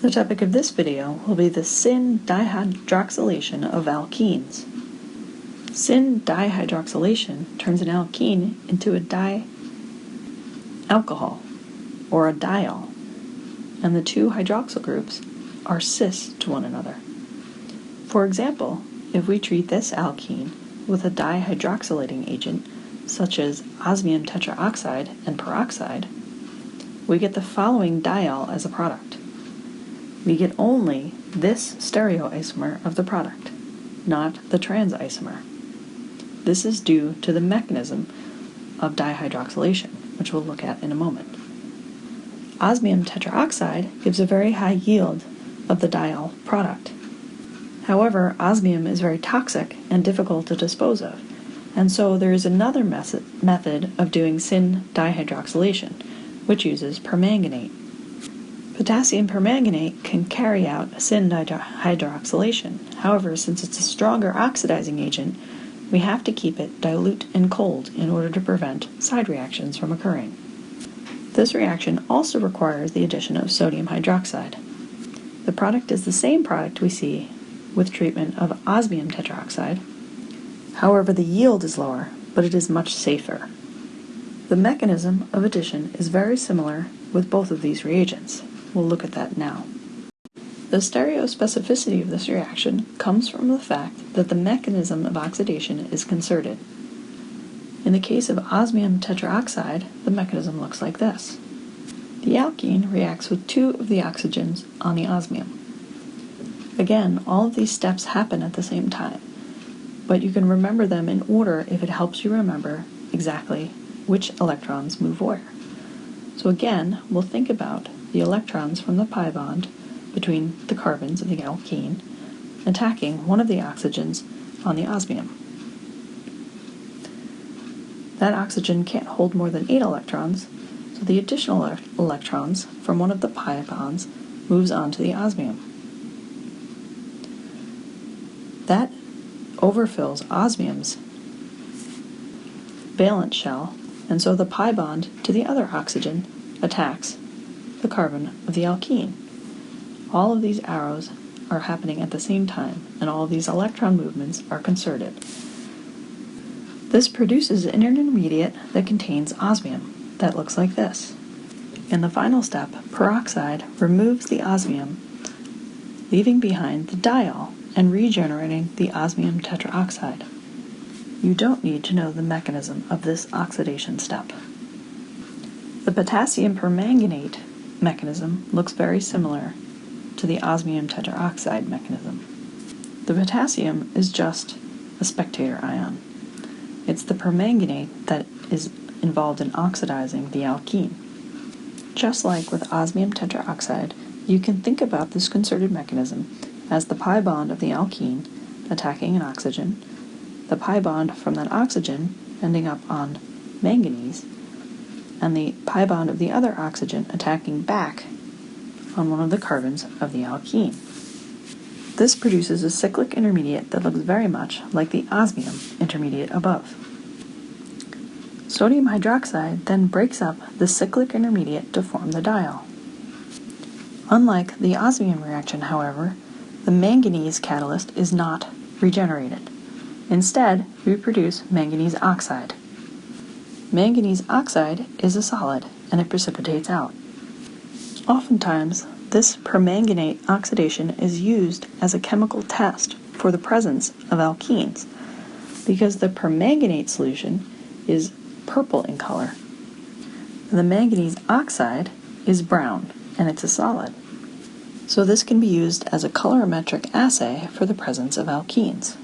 The topic of this video will be the syn-dihydroxylation of alkenes. Syn-dihydroxylation turns an alkene into a dialcohol, or a diol, and the two hydroxyl groups are cis to one another. For example, if we treat this alkene with a dihydroxylating agent, such as osmium tetraoxide and peroxide, we get the following diol as a product. We get only this stereoisomer of the product, not the trans isomer. This is due to the mechanism of dihydroxylation, which we'll look at in a moment. Osmium tetraoxide gives a very high yield of the diol product. However, osmium is very toxic and difficult to dispose of, and so there is another method of doing syn-dihydroxylation, which uses permanganate. Potassium permanganate can carry out syn-dihydroxylation. However, since it's a stronger oxidizing agent, we have to keep it dilute and cold in order to prevent side reactions from occurring. This reaction also requires the addition of sodium hydroxide. The product is the same product we see with treatment of osmium tetraoxide. However, the yield is lower, but it is much safer. The mechanism of addition is very similar with both of these reagents. We'll look at that now. The stereospecificity of this reaction comes from the fact that the mechanism of oxidation is concerted. In the case of osmium tetraoxide, the mechanism looks like this. The alkene reacts with two of the oxygens on the osmium. Again, all of these steps happen at the same time, but you can remember them in order if it helps you remember exactly which electrons move where. So again, we'll think about the electrons from the pi bond between the carbons of the alkene attacking one of the oxygens on the osmium. That oxygen can't hold more than 8 electrons, so the additional electrons from one of the pi bonds moves on to the osmium. That overfills osmium's valence shell, and so the pi bond to the other oxygen attacks the carbon of the alkene. All of these arrows are happening at the same time, and all of these electron movements are concerted. This produces an intermediate that contains osmium that looks like this. In the final step, peroxide removes the osmium, leaving behind the diol and regenerating the osmium tetraoxide. You don't need to know the mechanism of this oxidation step. The potassium permanganate mechanism looks very similar to the osmium tetraoxide mechanism. The potassium is just a spectator ion. It's the permanganate that is involved in oxidizing the alkene. Just like with osmium tetraoxide, you can think about this concerted mechanism as the pi bond of the alkene attacking an oxygen, the pi bond from that oxygen ending up on manganese, and the pi bond of the other oxygen attacking back on one of the carbons of the alkene. This produces a cyclic intermediate that looks very much like the osmium intermediate above. Sodium hydroxide then breaks up the cyclic intermediate to form the diol. Unlike the osmium reaction, however, the manganese catalyst is not regenerated. Instead, we produce manganese oxide. Manganese oxide is a solid, and it precipitates out. Oftentimes, this permanganate oxidation is used as a chemical test for the presence of alkenes, because the permanganate solution is purple in color. The manganese oxide is brown, and it's a solid. So this can be used as a colorimetric assay for the presence of alkenes.